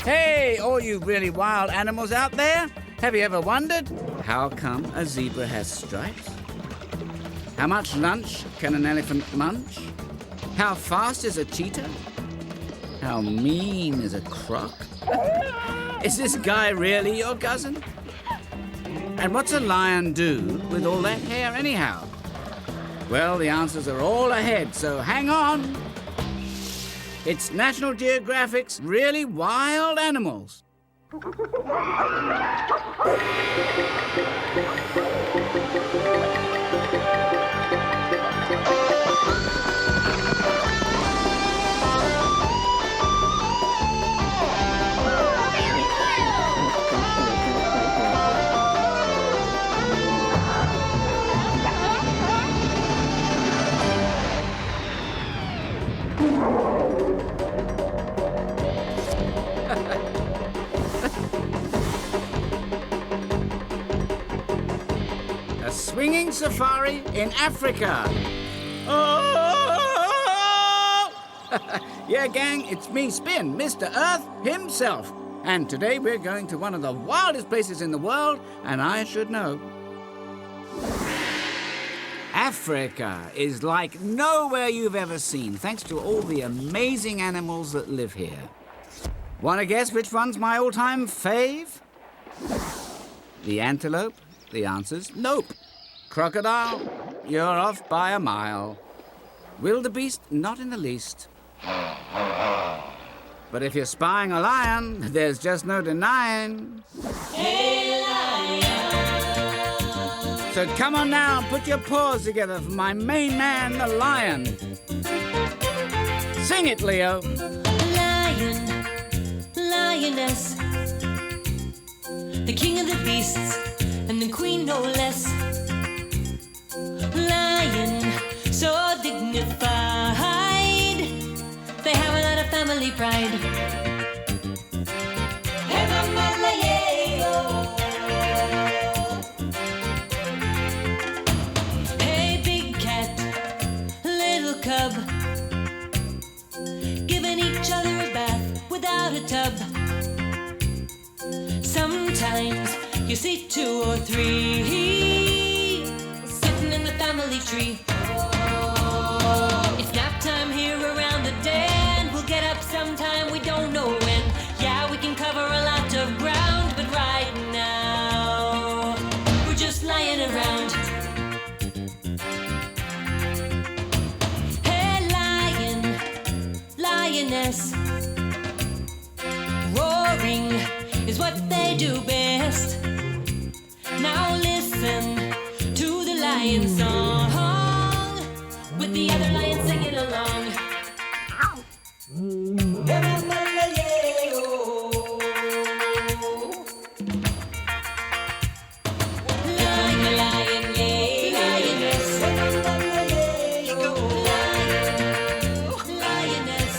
Hey, all you really wild animals out there, have you ever wondered how come a zebra has stripes? How much lunch can an elephant munch? How fast is a cheetah? How mean is a croc? Is this guy really your cousin? And what's a lion do with all that hair anyhow? Well, the answers are all ahead, so hang on. It's National Geographic's Really Wild Animals. A swinging safari in Africa. Oh! Yeah, gang, it's me, Spin, Mr. Earth himself. And today we're going to one of the wildest places in the world, and I should know. Africa is like nowhere you've ever seen, thanks to all the amazing animals that live here. Want to guess which one's my all-time fave? The antelope? The answer's nope. Crocodile? You're off by a mile. Wildebeest? Not in the least. But if you're spying a lion, there's just no denying. Hey, lion! So come on now, put your paws together for my main man, the lion. Sing it, Leo. Lion, lioness, the king of the beasts and the queen no less. Lion, so dignified, they have a lot of family pride. Hey, mama, yeah-oh. Hey, big cat, little cub, giving each other a bath without a tub. Sometimes you see 2 or 3 sitting in the family tree. It's nap time here around the den. We'll get up sometime, we don't know when. Yeah, we can cover a lot of ground, but right now we're just lying around. Hey, lion, lioness, roaring is what they do best. Now listen to the lion song, with the other lions singing along. Lion, lion, yeah, lioness. Lion, lioness.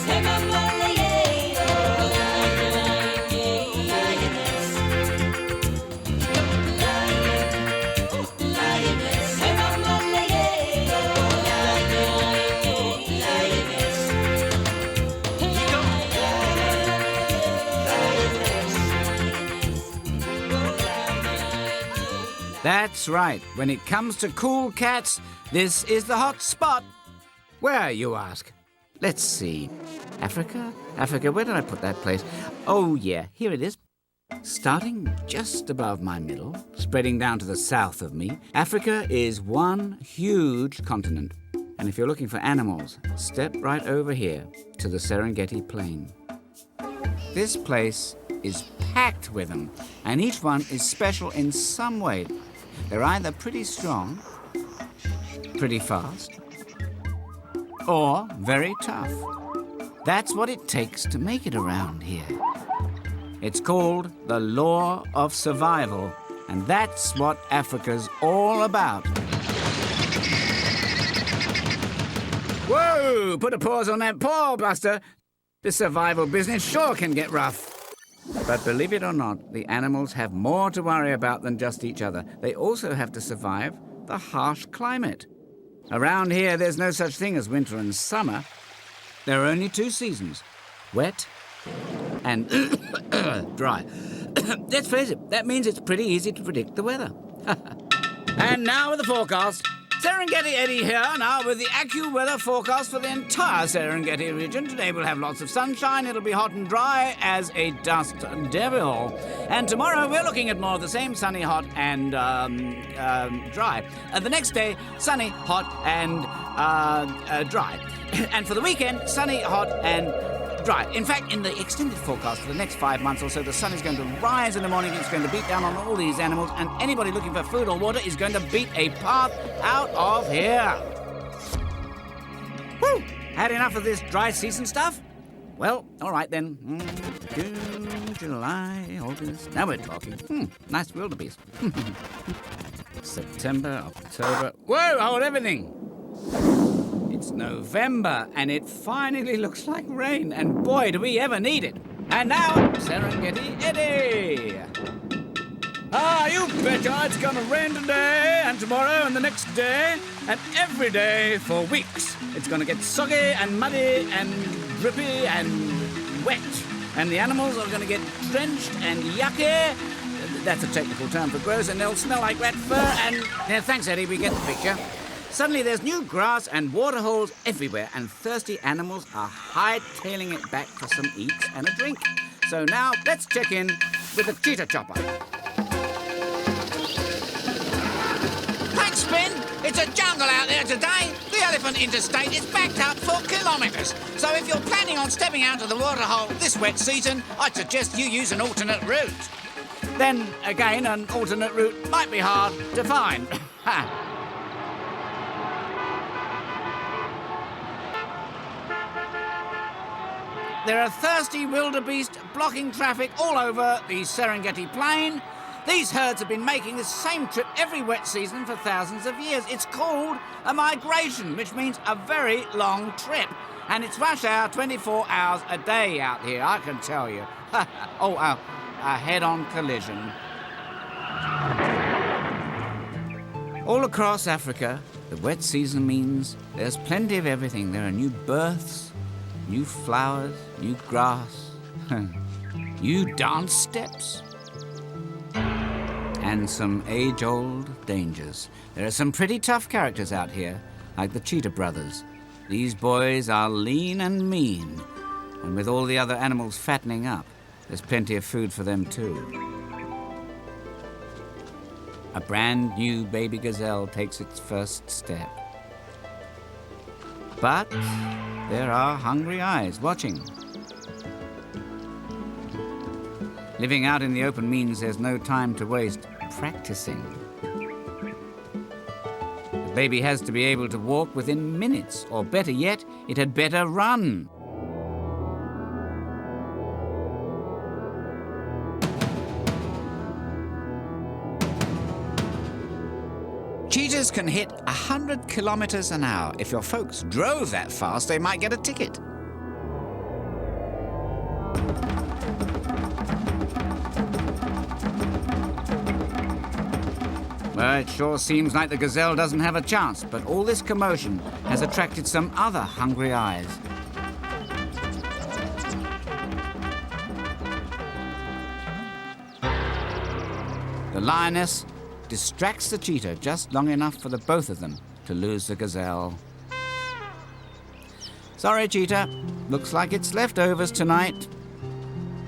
That's right. When it comes to cool cats, this is the hot spot. Where, you ask? Let's see. Africa? Africa, where did I put that place? Oh, yeah, here it is. Starting just above my middle, spreading down to the south of me, Africa is one huge continent. And if you're looking for animals, step right over here to the Serengeti Plain. This place is packed with them, and each one is special in some way. They're either pretty strong, pretty fast, or very tough. That's what it takes to make it around here. It's called the law of survival, and that's what Africa's all about. Whoa! Put a pause on that paw, Buster. This survival business sure can get rough. But believe it or not, the animals have more to worry about than just each other. They also have to survive the harsh climate. Around here, there's no such thing as winter and summer. There are only 2 seasons, wet and dry. Let's face it, that means it's pretty easy to predict the weather. And now with the forecast. Serengeti Eddie here now with the AccuWeather forecast for the entire Serengeti region. Today we'll have lots of sunshine. It'll be hot and dry as a dust devil. And tomorrow we're looking at more of the same, sunny, hot and dry. The next day, sunny, hot and dry. And for the weekend, sunny, hot and dry. In fact, in the extended forecast for the next 5 months or so, the sun is going to rise in the morning, it's going to beat down on all these animals, and anybody looking for food or water is going to beat a path out of here. Woo! Had enough of this dry season stuff? Well, all right then. June, July, August. Now we're talking. Nice wildebeest. September, October. Whoa, hold everything. It's November, and it finally looks like rain, and boy, do we ever need it. And now, Serengeti Eddie! You betcha it's gonna rain today, and tomorrow, and the next day, and every day for weeks. It's gonna get soggy, and muddy, and drippy, and wet. And the animals are gonna get drenched and yucky. That's a technical term for gross, and they'll smell like rat fur, and... Yeah, thanks, Eddie, we get the picture. Suddenly there's new grass and water holes everywhere, and thirsty animals are hightailing it back for some eats and a drink. So now let's check in with the cheetah chopper. Thanks, Finn. It's a jungle out there today. The elephant interstate is backed up for kilometres. So if you're planning on stepping out of the water hole this wet season, I'd suggest you use an alternate route. Then, again, an alternate route might be hard to find. There are thirsty wildebeest blocking traffic all over the Serengeti Plain. These herds have been making this same trip every wet season for thousands of years. It's called a migration, which means a very long trip. And it's rush hour 24 hours a day out here, I can tell you. A head-on collision. All across Africa, the wet season means there's plenty of everything. There are new births, new flowers, new grass, new dance steps, and some age-old dangers. There are some pretty tough characters out here, like the Cheetah Brothers. These boys are lean and mean, and with all the other animals fattening up, there's plenty of food for them too. A brand new baby gazelle takes its first step. But there are hungry eyes watching. Living out in the open means there's no time to waste practicing. The baby has to be able to walk within minutes, or better yet, it had better run. Cheetahs can hit 100 kilometers an hour. If your folks drove that fast, they might get a ticket. Well, it sure seems like the gazelle doesn't have a chance, but all this commotion has attracted some other hungry eyes. The lioness distracts the cheetah just long enough for the both of them to lose the gazelle. Sorry, cheetah. Looks like it's leftovers tonight.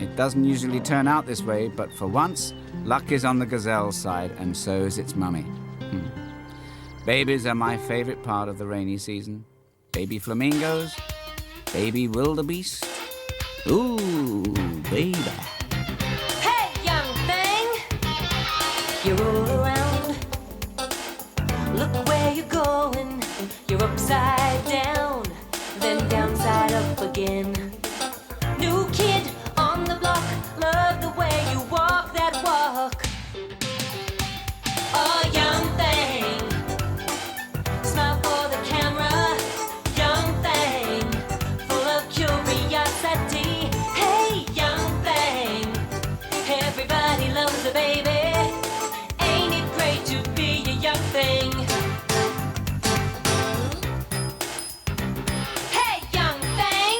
It doesn't usually turn out this way, but for once, luck is on the gazelle's side, and so is its mummy. Babies are my favorite part of the rainy season. Baby flamingos, baby wildebeest. Ooh, baby. Hey, young thing! You're all around. Look where you're going. You're upside down, then downside up again. New kid on the block. Love the way you walk that walk. Oh, young thing. Smile for the camera. Young thing. Full of curiosity. Hey, young thing. Everybody loves a baby. Ain't it great to be a young thing? Hey, young thing.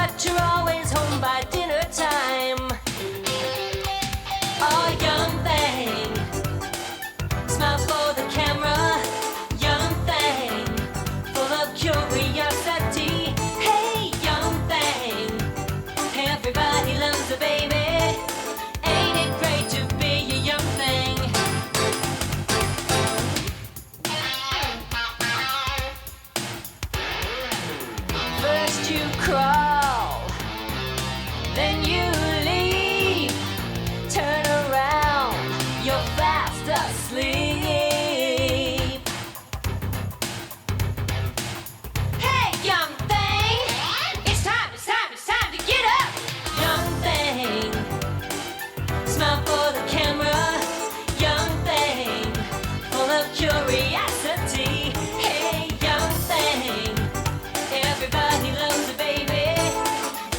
but you're always home by dinner time. Oh, young thing, smile for the camera. Young thing, full of curiosity. Hey, young thing, everybody loves a baby. Ain't it great to be a young thing? First you crawl, then you leave. Turn around, you're fast asleep. Hey, young thing, it's time to get up. Young thing, smile for the camera. Young thing, full of curiosity. Hey, young thing, everybody loves a baby.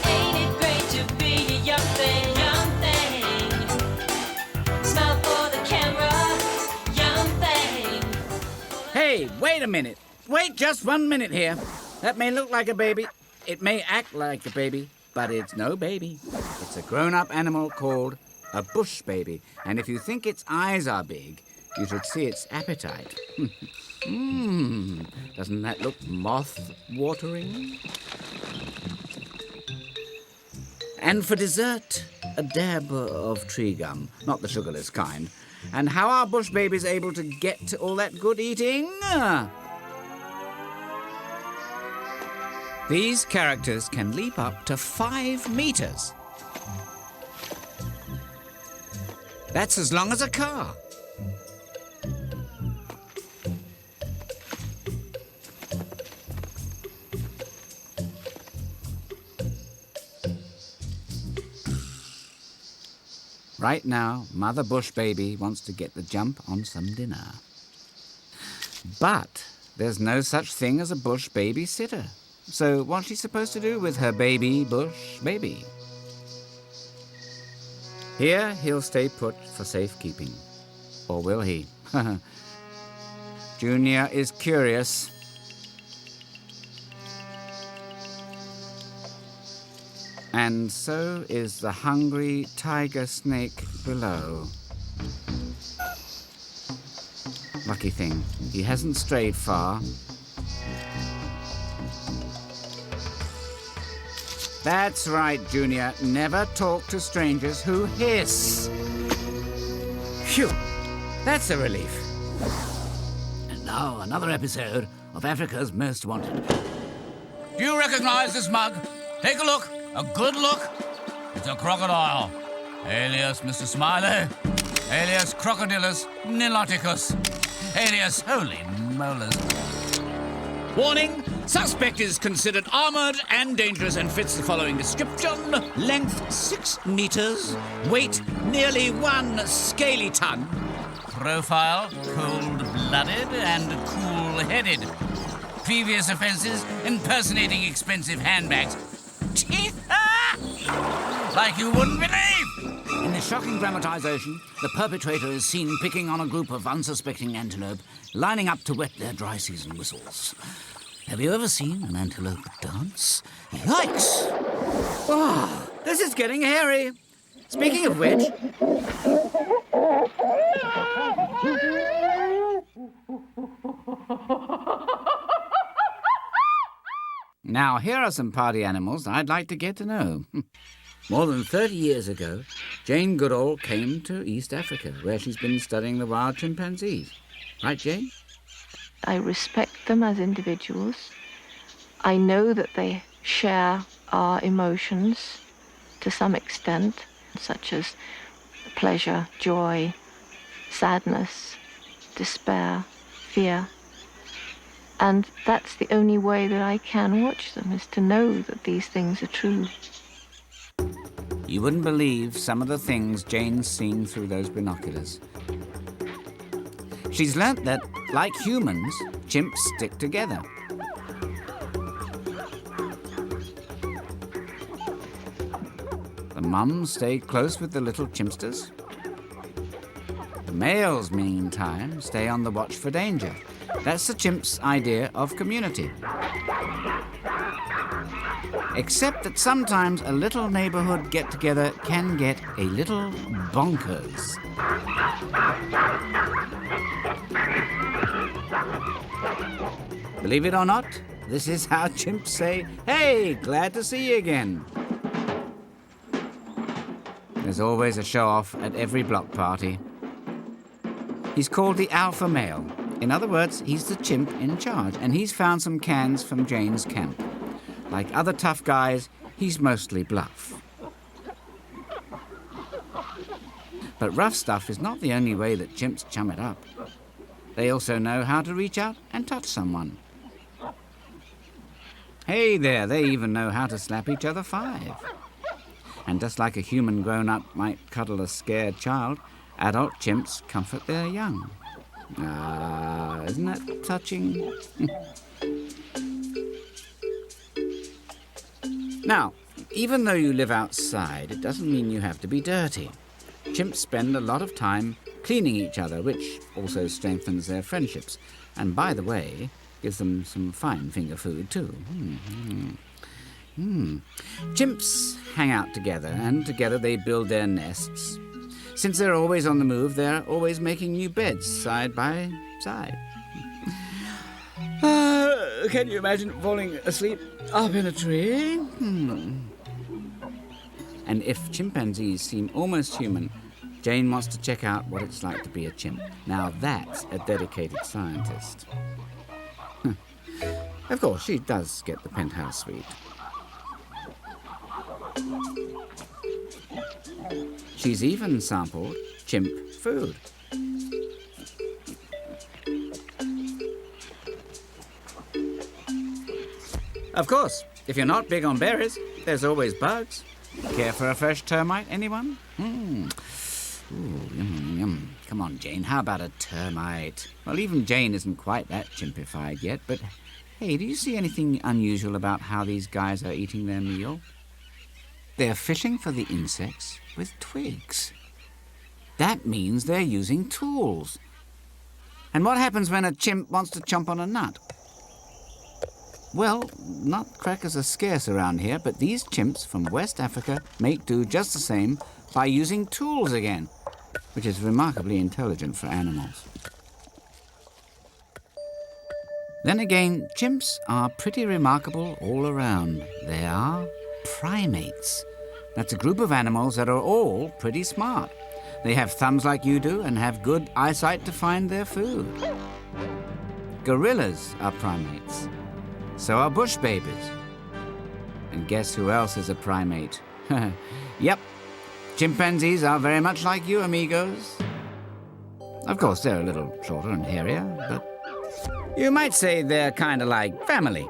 Ain't it great to be a young thing? Young thing, smile for the camera. Young thing. Hey, wait a minute. Wait just 1 minute here. That may look like a baby. It may act like a baby, but it's no baby. It's a grown-up animal called a bush baby. And if you think its eyes are big, you should see its appetite. Doesn't that look moth-watering? And for dessert, a dab of tree gum, not the sugarless kind. And how are bush babies able to get all that good eating? These characters can leap up to 5 meters. That's as long as a car. Right now, Mother Bush Baby wants to get the jump on some dinner. But there's no such thing as a bush babysitter. So what's she supposed to do with her baby bush baby? Here he'll stay put for safekeeping. Or will he? Junior is curious. And so is the hungry tiger snake below. Lucky thing, he hasn't strayed far. That's right, Junior. Never talk to strangers who hiss. Phew, that's a relief. And now another episode of Africa's Most Wanted. Do you recognize this mug? Take a look. A good look. It's a crocodile. Alias Mr. Smiley. Alias Crocodilus Niloticus. Alias Holy Molars. Warning, suspect is considered armored and dangerous and fits the following description. Length 6 meters. Weight nearly 1 scaly ton. Profile cold-blooded and cool-headed. Previous offenses impersonating expensive handbags. Teeth like you wouldn't believe. In this shocking dramatization, the perpetrator is seen picking on a group of unsuspecting antelope, lining up to wet their dry season whistles. Have you ever seen an antelope dance? Yikes! Oh, this is getting hairy. Speaking of which... Now, here are some party animals I'd like to get to know. More than 30 years ago, Jane Goodall came to East Africa, where she's been studying the wild chimpanzees. Right, Jane? I respect them as individuals. I know that they share our emotions to some extent, such as pleasure, joy, sadness, despair, fear. And that's the only way that I can watch them, is to know that these things are true. You wouldn't believe some of the things Jane's seen through those binoculars. She's learnt that, like humans, chimps stick together. The mums stay close with the little chimpsters. The males, meantime, stay on the watch for danger. That's the chimp's idea of community. Except that sometimes a little neighborhood get-together can get a little bonkers. Believe it or not, this is how chimps say, "Hey, glad to see you again." There's always a show-off at every block party. He's called the alpha male. In other words, he's the chimp in charge, and he's found some cans from Jane's camp. Like other tough guys, he's mostly bluff. But rough stuff is not the only way that chimps chum it up. They also know how to reach out and touch someone. Hey there, they even know how to slap each other 5. And just like a human grown-up might cuddle a scared child, adult chimps comfort their young. Isn't that touching? Now, even though you live outside, it doesn't mean you have to be dirty. Chimps spend a lot of time cleaning each other, which also strengthens their friendships. And by the way, gives them some fine finger food too. Chimps hang out together, and together they build their nests. Since they're always on the move, they're always making new beds side by side. Can you imagine falling asleep up in a tree? And if chimpanzees seem almost human, Jane wants to check out what it's like to be a chimp. Now that's a dedicated scientist. Of course, she does get the penthouse suite. She's even sampled chimp food. Of course, if you're not big on berries, there's always bugs. Care for a fresh termite, anyone? Ooh, yum, yum. Come on, Jane, how about a termite? Well, even Jane isn't quite that chimpified yet, but hey, do you see anything unusual about how these guys are eating their meal? They're fishing for the insects with twigs. That means they're using tools. And what happens when a chimp wants to chomp on a nut? Well, nutcrackers are scarce around here, but these chimps from West Africa make do just the same by using tools again, which is remarkably intelligent for animals. Then again, chimps are pretty remarkable all around. They are primates. That's a group of animals that are all pretty smart. They have thumbs like you do and have good eyesight to find their food. Gorillas are primates. So are bush babies. And guess who else is a primate? Yep, chimpanzees are very much like you, amigos. Of course, they're a little shorter and hairier, but you might say they're kind of like family.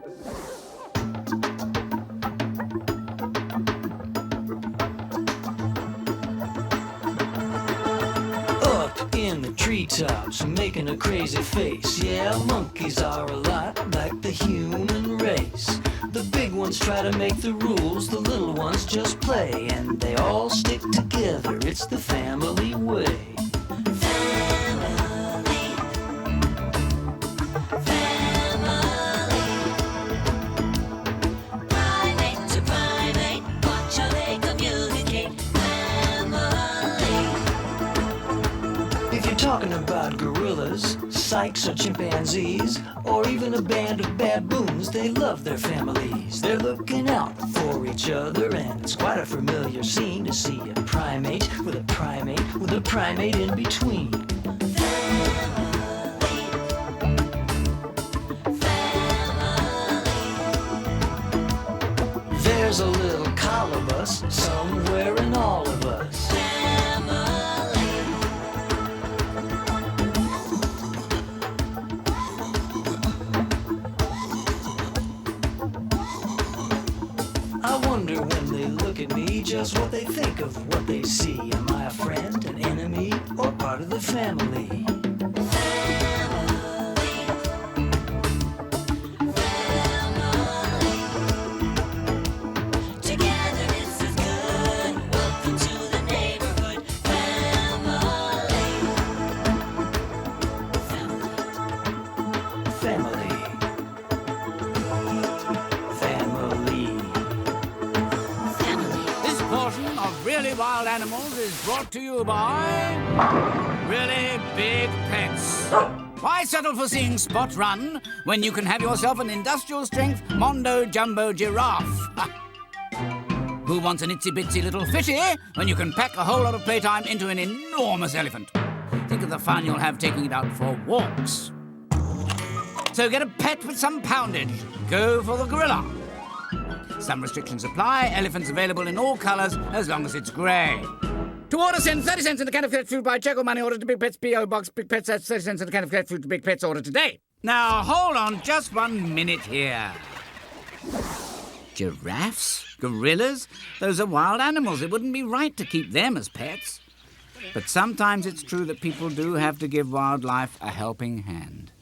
Up in the treetops, making a crazy face. Yeah, monkeys are a lot like the human race. The big ones try to make the rules, the little ones just play, and they all stick together. It's the family way. Talking about gorillas, sykes or chimpanzees, or even a band of baboons, they love their families. They're looking out for each other, and it's quite a familiar scene to see a primate with a primate with a primate in between. There's a little colobus somewhere in all of us. Just what they think of what they see. Am I a friend, an enemy, or part of the family? Togetherness is good. Welcome to the neighborhood. Family. Animals is brought to you by Really Big Pets. Why settle for seeing Spot run when you can have yourself an industrial-strength Mondo Jumbo Giraffe? Who wants an itsy-bitsy little fishy when you can pack a whole lot of playtime into an enormous elephant? Think of the fun you'll have taking it out for walks. So get a pet with some poundage. Go for the gorilla. Some restrictions apply. Elephants available in all colours as long as it's grey. To order, send 30 cents in a can of cat food by check or money order to Big Pets, P.O. Box, Big Pets. That's 30 cents in a can of cat food to Big Pets. Order today. Now, hold on just 1 minute here. Giraffes? Gorillas? Those are wild animals. It wouldn't be right to keep them as pets. But sometimes it's true that people do have to give wildlife a helping hand.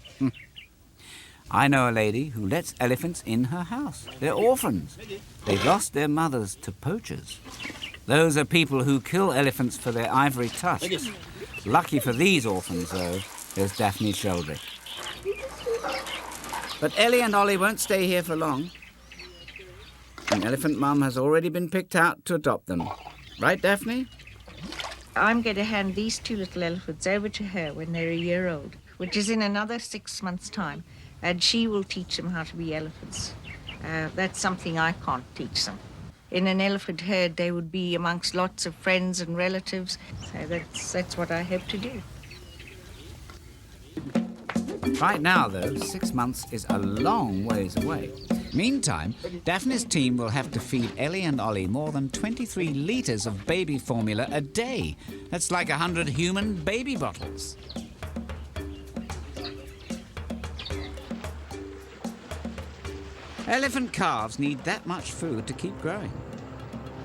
I know a lady who lets elephants in her house. They're orphans. They've lost their mothers to poachers. Those are people who kill elephants for their ivory tusks. Lucky for these orphans, though, there's Daphne Sheldrick. But Ellie and Ollie won't stay here for long. An elephant mum has already been picked out to adopt them. Right, Daphne? I'm going to hand these 2 little elephants over to her when they're a year old, which is in another 6 months' time, and she will teach them how to be elephants. That's something I can't teach them. In an elephant herd, they would be amongst lots of friends and relatives, so that's what I hope to do. Right now, though, 6 months is a long ways away. Meantime, Daphne's team will have to feed Ellie and Ollie more than 23 litres of baby formula a day. That's like 100 human baby bottles. Elephant calves need that much food to keep growing.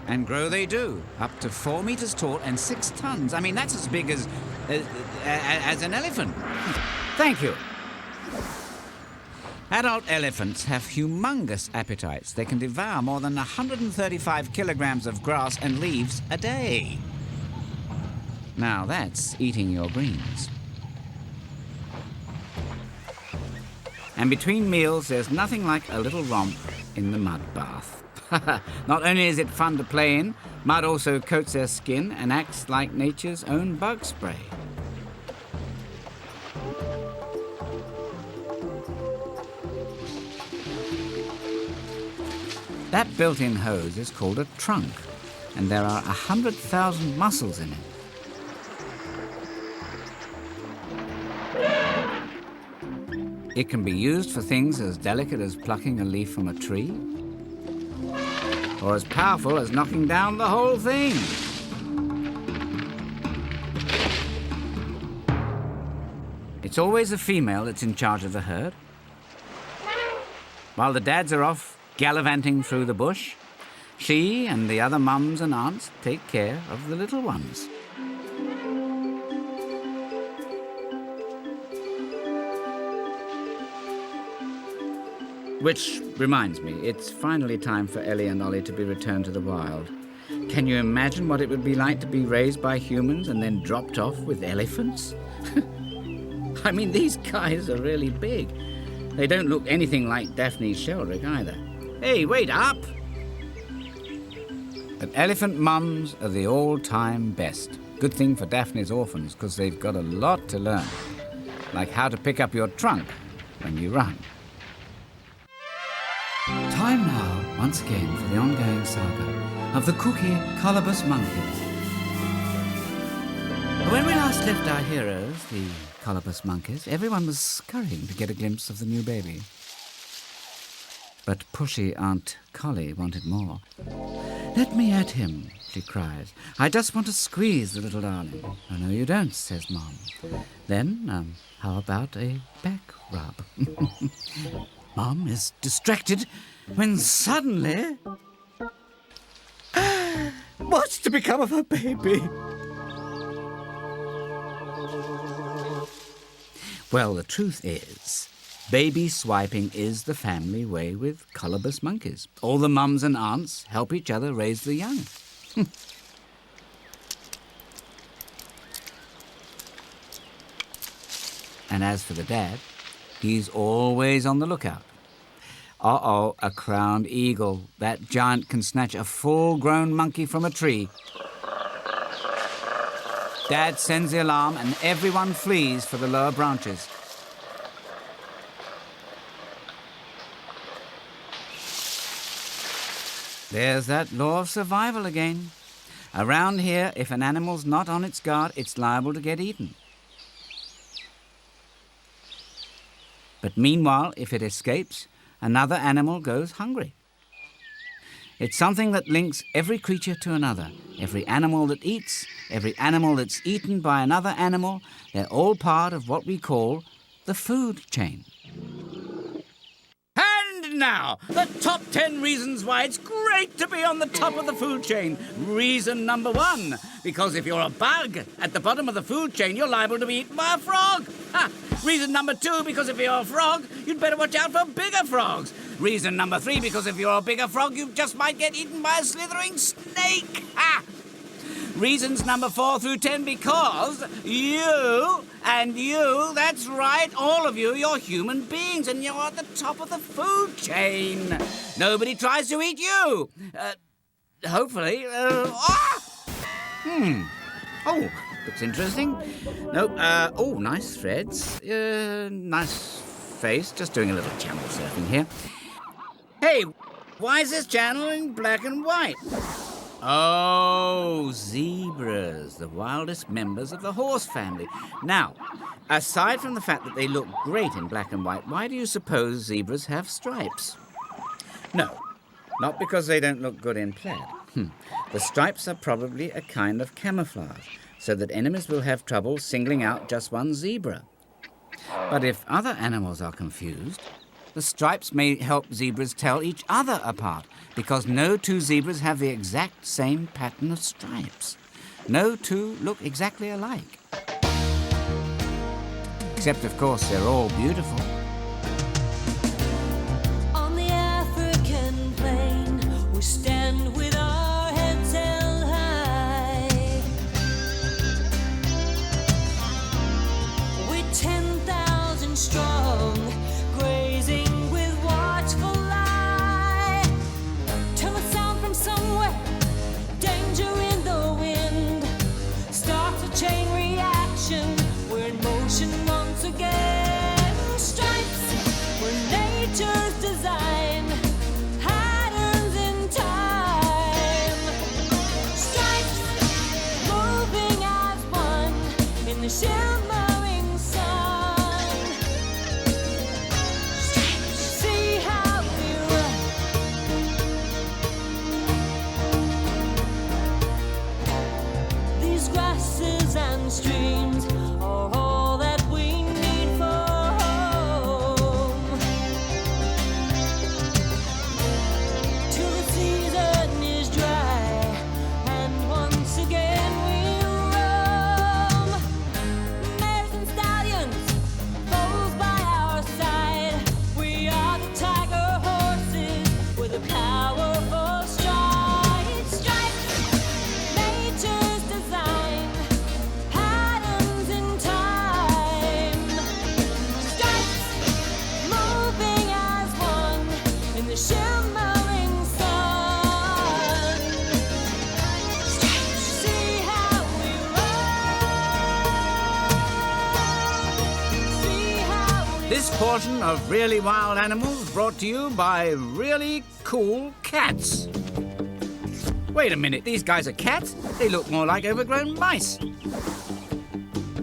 And grow they do, up to 4 metres tall and 6 tons. I mean, that's as big as an elephant. Thank you. Adult elephants have humongous appetites. They can devour more than 135 kilograms of grass and leaves a day. Now that's eating your greens. And between meals, there's nothing like a little romp in the mud bath. Not only is it fun to play in, mud also coats their skin and acts like nature's own bug spray. That built-in hose is called a trunk, and there are 100,000 muscles in it. It can be used for things as delicate as plucking a leaf from a tree, or as powerful as knocking down the whole thing. It's always the female that's in charge of the herd. While the dads are off gallivanting through the bush, she and the other mums and aunts take care of the little ones. Which reminds me, it's finally time for Ellie and Ollie to be returned to the wild. Can you imagine what it would be like to be raised by humans and then dropped off with elephants? I mean, these guys are really big. They don't look anything like Daphne Sheldrick either. Hey, wait up! But elephant mums are the all-time best. Good thing for Daphne's orphans, because they've got a lot to learn. Like how to pick up your trunk when you run. Time now, once again, for the ongoing saga of the Cookie Colobus Monkeys. When we last left our heroes, the Colobus Monkeys, everyone was scurrying to get a glimpse of the new baby. But pushy Aunt Collie wanted more. "Let me at him," she cries. "I just want to squeeze the little darling." "Oh, no, you don't," says Mom. "Then, how about a back rub?" Mom is distracted when suddenly... What's to become of her baby? Well, the truth is, baby swiping is the family way with Colobus monkeys. All the mums and aunts help each other raise the young. And as for the dad, he's always on the lookout. Uh-oh, a crowned eagle. That giant can snatch a full-grown monkey from a tree. Dad sends the alarm and everyone flees for the lower branches. There's that law of survival again. Around here, if an animal's not on its guard, it's liable to get eaten. But meanwhile, if it escapes, another animal goes hungry. It's something that links every creature to another. Every animal that eats, every animal that's eaten by another animal, they're all part of what we call the food chain. And now, the top 10 reasons why it's great to be on the top of the food chain. Reason number 1, because if you're a bug at the bottom of the food chain, you're liable to be eaten by a frog. Ha! Reason number 2, because if you're a frog, you'd better watch out for bigger frogs. Reason number 3, because if you're a bigger frog, you just might get eaten by a slithering snake. Ha! Reasons number 4 through 10, because you and you, that's right, all of you, you're human beings and you're at the top of the food chain. Nobody tries to eat you. Hopefully. Oh, looks interesting. Nope. Oh, nice threads. Nice face. Just doing a little channel surfing here. Hey, why is this channel in black and white? Oh, zebras, the wildest members of the horse family. Now, aside from the fact that they look great in black and white, why do you suppose zebras have stripes? No, not because they don't look good in plaid. The stripes are probably a kind of camouflage, so that enemies will have trouble singling out just one zebra. But if other animals are confused, the stripes may help zebras tell each other apart, because no two zebras have the exact same pattern of stripes. No two look exactly alike. Except, of course, they're all beautiful. On the African plain, we stand with our heads held high. We're 10,000 strong, grazing with watchful eye. Till a sound from somewhere, danger in the wind, starts a chain reaction. We're in motion once again. Stripes were nature's design, patterns in time. Stripes moving as one in the shimmering sun. Stripes, see how we run. These grasses and streams are all that we need for home. Till the season is dry, and once again we roam. Mares and stallions, foals by our side. We are the tiger horses with a powerful stride. Stripes, nature's design, patterns in time. Stripes, moving as one in the shimmering sun. Stripes, see how we run. See how we This portion of Really Wild Animals brought to you by Really Cool Cats. Wait a minute, these guys are cats? They look more like overgrown mice.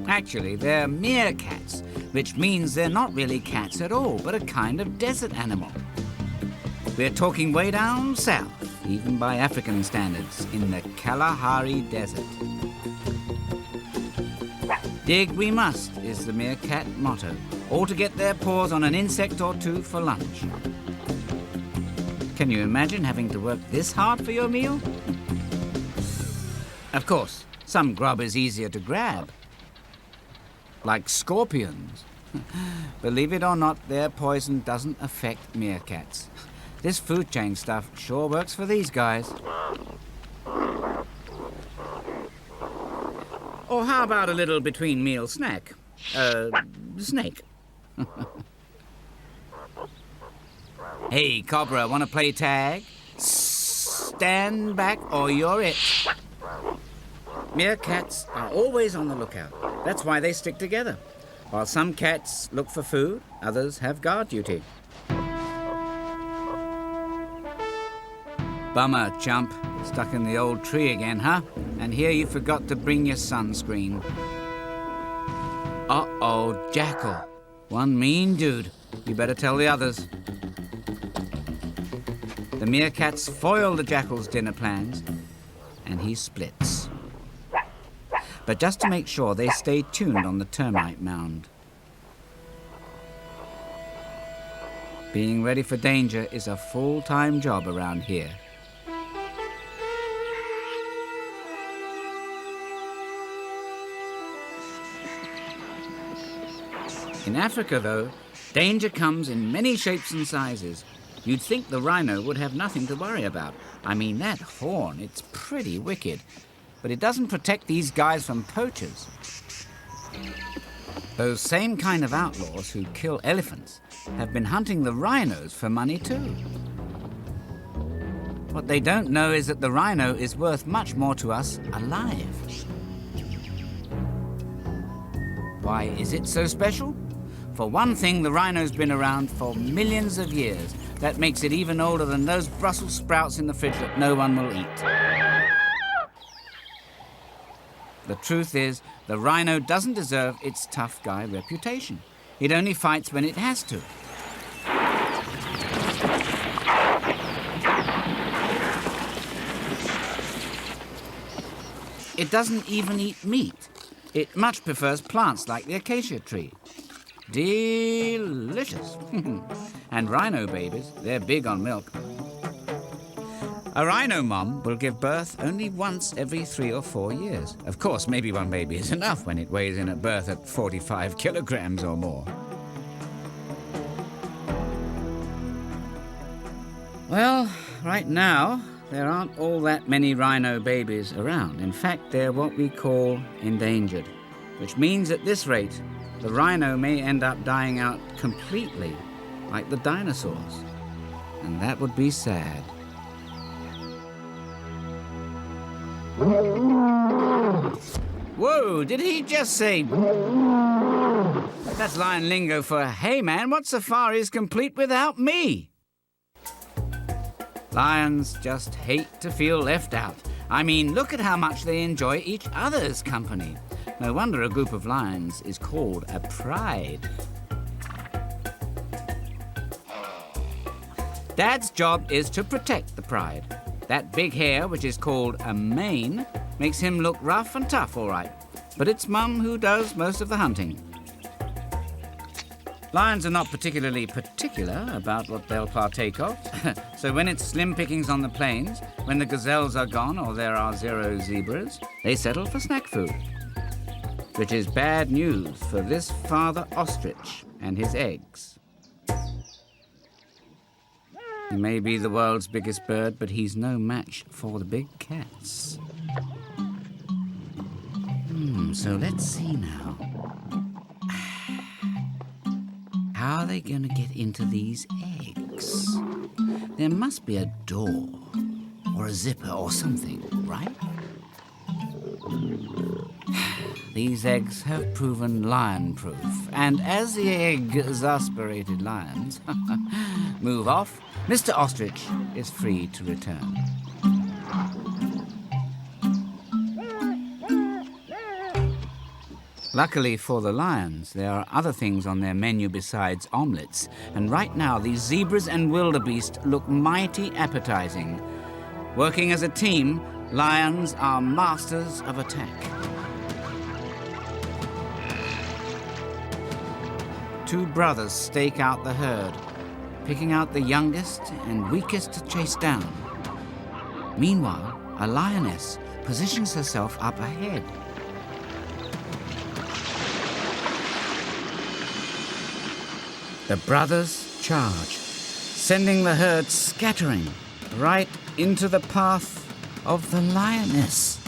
Actually, they're meerkats, which means they're not really cats at all, but a kind of desert animal. We're talking way down south, even by African standards, in the Kalahari Desert. Dig we must is the meerkat motto, all to get their paws on an insect or two for lunch. Can you imagine having to work this hard for your meal? Of course, some grub is easier to grab, like scorpions. Believe it or not, their poison doesn't affect meerkats. This food chain stuff sure works for these guys. Or how about a little between-meal snack? Snake. Hey, Cobra, want to play tag? Stand back or you're it. Meerkats are always on the lookout. That's why they stick together. While some cats look for food, others have guard duty. Bummer, chump. Stuck in the old tree again, huh? And here you forgot to bring your sunscreen. Uh-oh, Jackal. One mean dude. You better tell the others. The meerkats foil the Jackal's dinner plans, and he splits. But just to make sure, they stay tuned on the termite mound. Being ready for danger is a full-time job around here. In Africa, though, danger comes in many shapes and sizes. You'd think the rhino would have nothing to worry about. I mean, that horn, it's pretty wicked. But it doesn't protect these guys from poachers. Those same kind of outlaws who kill elephants have been hunting the rhinos for money too. What they don't know is that the rhino is worth much more to us alive. Why is it so special? For one thing, the rhino's been around for millions of years. That makes it even older than those Brussels sprouts in the fridge that no one will eat. The truth is, the rhino doesn't deserve its tough guy reputation. It only fights when it has to. It doesn't even eat meat. It much prefers plants like the acacia tree. Delicious. And rhino babies, they're big on milk. A rhino mom will give birth only once every 3 or 4 years. Of course, maybe one baby is enough when it weighs in at birth at 45 kilograms or more. Well, right now, there aren't all that many rhino babies around. In fact, they're what we call endangered, which means at this rate, the rhino may end up dying out completely, like the dinosaurs. And that would be sad. Whoa, did he just say... That's lion lingo for, hey man, what safari is complete without me? Lions just hate to feel left out. I mean, look at how much they enjoy each other's company. No wonder a group of lions is called a pride. Dad's job is to protect the pride. That big hair, which is called a mane, makes him look rough and tough, all right. But it's Mum who does most of the hunting. Lions are not particularly particular about what they'll partake of. So when it's slim pickings on the plains, when the gazelles are gone or there are 0 zebras, they settle for snack food. Which is bad news for this father ostrich and his eggs. He may be the world's biggest bird, but he's no match for the big cats. So let's see now. How are they going to get into these eggs? There must be a door or a zipper or something, right? These eggs have proven lion-proof, and as the exasperated lions move off, Mr. Ostrich is free to return. Luckily for the lions, there are other things on their menu besides omelettes, and right now these zebras and wildebeest look mighty appetizing. Working as a team, lions are masters of attack. 2 brothers stake out the herd, picking out the youngest and weakest to chase down. Meanwhile, a lioness positions herself up ahead. The brothers charge, sending the herd scattering right into the path of the lioness.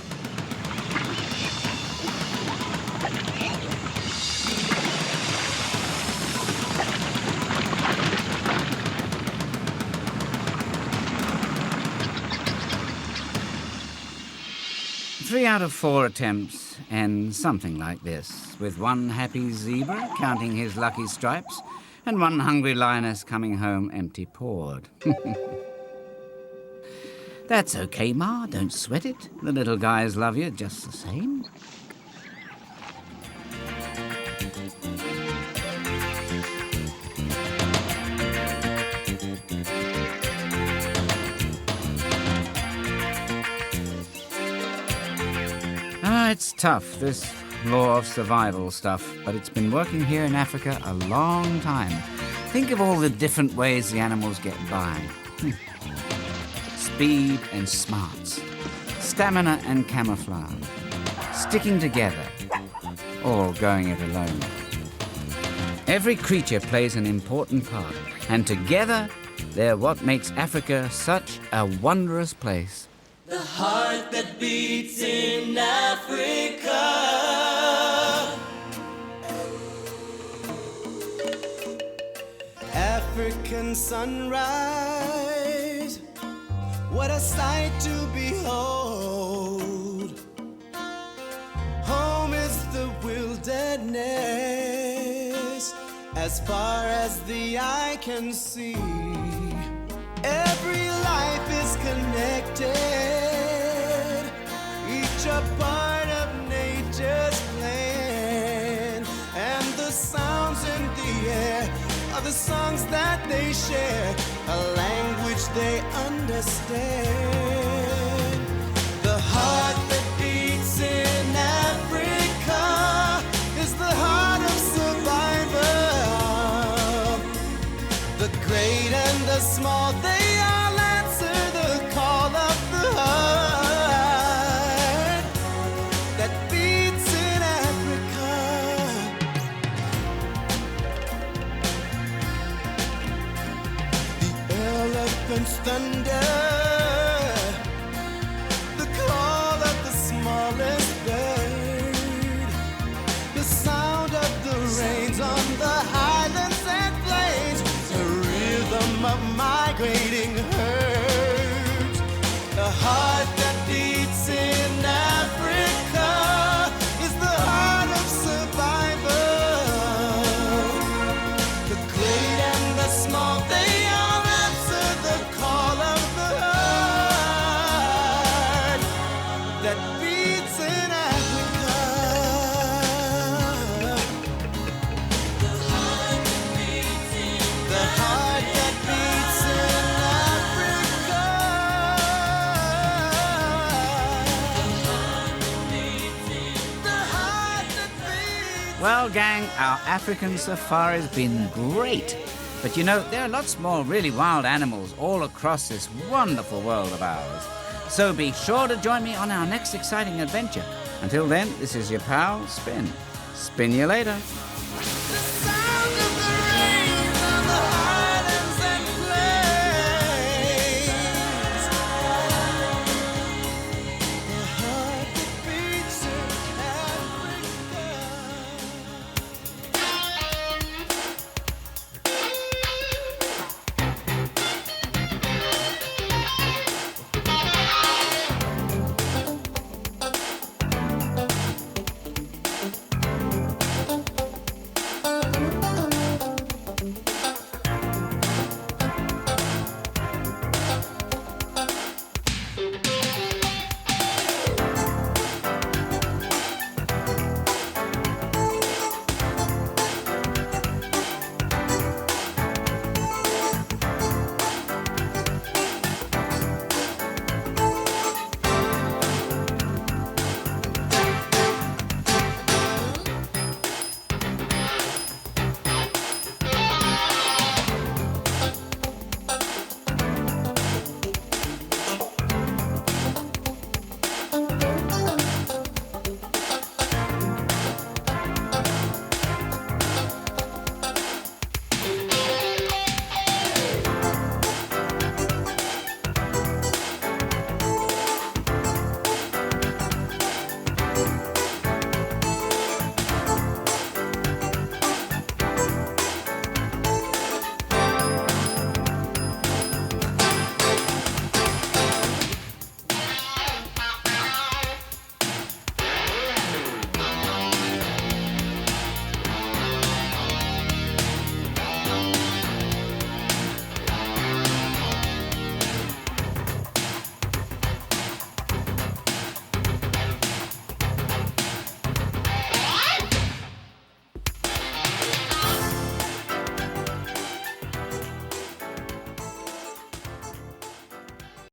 3 out of 4 attempts end something like this, with one happy zebra counting his lucky stripes and one hungry lioness coming home empty-pawed. That's okay, Ma, don't sweat it. The little guys love you just the same. It's tough, this law of survival stuff, but it's been working here in Africa a long time. Think of all the different ways the animals get by. Speed and smarts, stamina and camouflage, sticking together, or going it alone. Every creature plays an important part, and together they're what makes Africa such a wondrous place. The heart that beats in Africa. African sunrise, what a sight to behold. Home is the wilderness, as far as the eye can see. Every life is connected, each a part of nature's plan, and the sounds in the air are the songs that they share, a language they understand. The heart that beats in Africa is the heart of survival. The great and the small, they all answer the call of the heart that beats in Africa. The elephant's thunder, the call of the smallest bird, the sound of the rains on the highlands and plains, the rhythm of migrating herds. The heart that beats in Africa is the heart of survival. The great and the small, they all answer the call of the heart that beats in Africa. The heart that beats in Well, gang, our African safari's been great. But you know, there are lots more really wild animals all across this wonderful world of ours. So be sure to join me on our next exciting adventure. Until then, this is your pal, Spin. Spin you later.